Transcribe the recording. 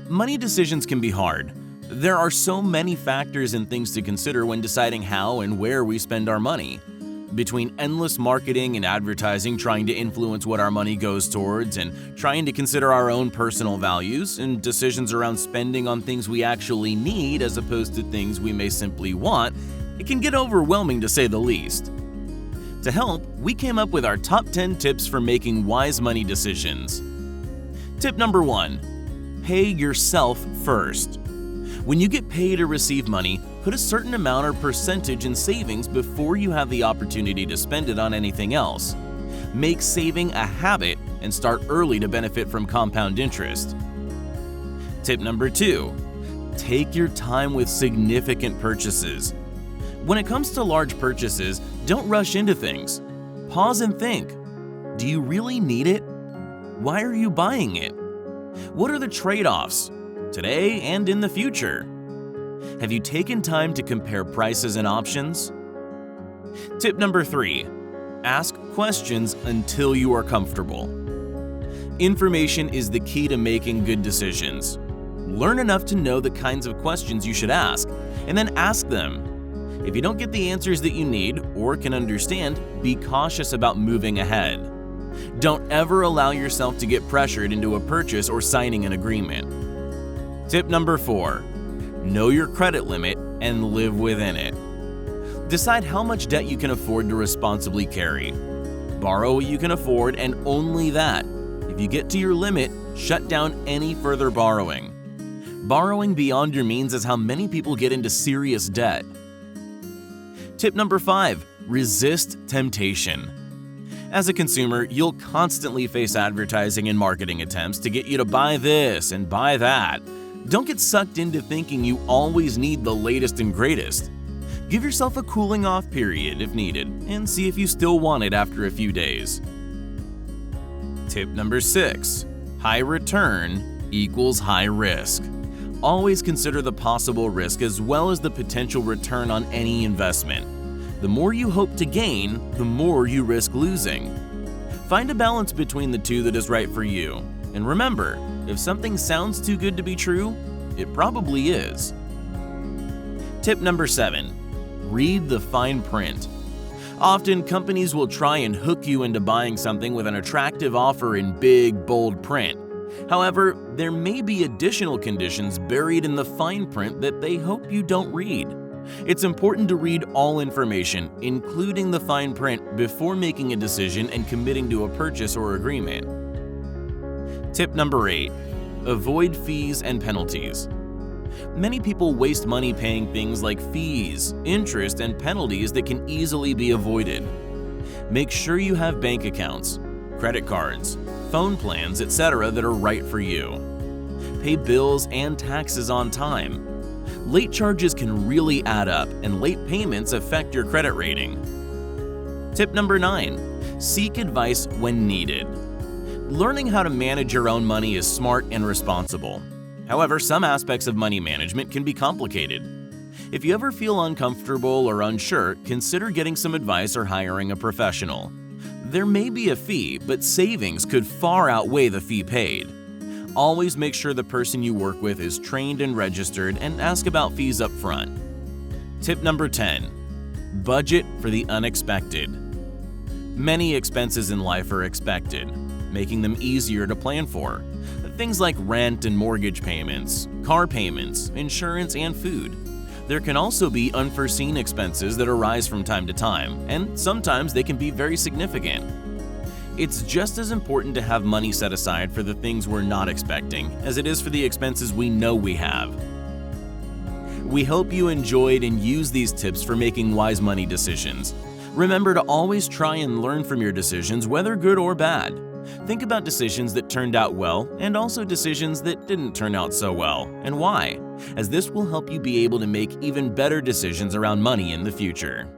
Money decisions can be hard. There are so many factors and things to consider when deciding how and where we spend our money. Between endless marketing and advertising trying to influence what our money goes towards, and trying to consider our own personal values, and decisions around spending on things we actually need as opposed to things we may simply want, it can get overwhelming to say the least. To help, we came up with our top 10 tips for making wise money decisions. Tip number 1. Pay yourself first. When you get paid or receive money, put a certain amount or percentage in savings before you have the opportunity to spend it on anything else. Make saving a habit and start early to benefit from compound interest. Tip number 2. Take your time with significant purchases. When it comes to large purchases, don't rush into things. Pause and think. Do you really need it? Why are you buying it? What are the trade-offs, today and in the future? Have you taken time to compare prices and options? Tip number 3. Ask questions until you are comfortable. Information is the key to making good decisions. Learn enough to know the kinds of questions you should ask, and then ask them. If you don't get the answers that you need or can understand, be cautious about moving ahead. Don't ever allow yourself to get pressured into a purchase or signing an agreement. Tip number 4. Know your credit limit and live within it. Decide how much debt you can afford to responsibly carry. Borrow what you can afford and only that. If you get to your limit, shut down any further borrowing. Borrowing beyond your means is how many people get into serious debt. Tip number 5. Resist temptation. As a consumer, you'll constantly face advertising and marketing attempts to get you to buy this and buy that. Don't get sucked into thinking you always need the latest and greatest. Give yourself a cooling off period if needed and see if you still want it after a few days. Tip number 6. High return equals high risk. Always consider the possible risk as well as the potential return on any investment. The more you hope to gain, the more you risk losing. Find a balance between the two that is right for you. And remember, if something sounds too good to be true, it probably is. Tip number 7. Read the fine print. Often, companies will try and hook you into buying something with an attractive offer in big, bold print. However, there may be additional conditions buried in the fine print that they hope you don't read. It's important to read all information, including the fine print, before making a decision and committing to a purchase or agreement. Tip number 8. Avoid fees and penalties. Many people waste money paying things like fees, interest, and penalties that can easily be avoided. Make sure you have bank accounts, credit cards, phone plans, etc. that are right for you. Pay bills and taxes on time. Late charges can really add up, and late payments affect your credit rating. Tip number 9. Seek advice when needed. Learning how to manage your own money is smart and responsible. However, some aspects of money management can be complicated. If you ever feel uncomfortable or unsure, consider getting some advice or hiring a professional. There may be a fee, but savings could far outweigh the fee paid. Always make sure the person you work with is trained and registered, and ask about fees up front. Tip number 10. Budget for the unexpected. Many expenses in life are expected, making them easier to plan for. Things like rent and mortgage payments, car payments, insurance, and food. There can also be unforeseen expenses that arise from time to time, and sometimes they can be very significant. It's just as important to have money set aside for the things we're not expecting as it is for the expenses we know we have. We hope you enjoyed and used these tips for making wise money decisions. Remember to always try and learn from your decisions, whether good or bad. Think about decisions that turned out well and also decisions that didn't turn out so well, and why, as this will help you be able to make even better decisions around money in the future.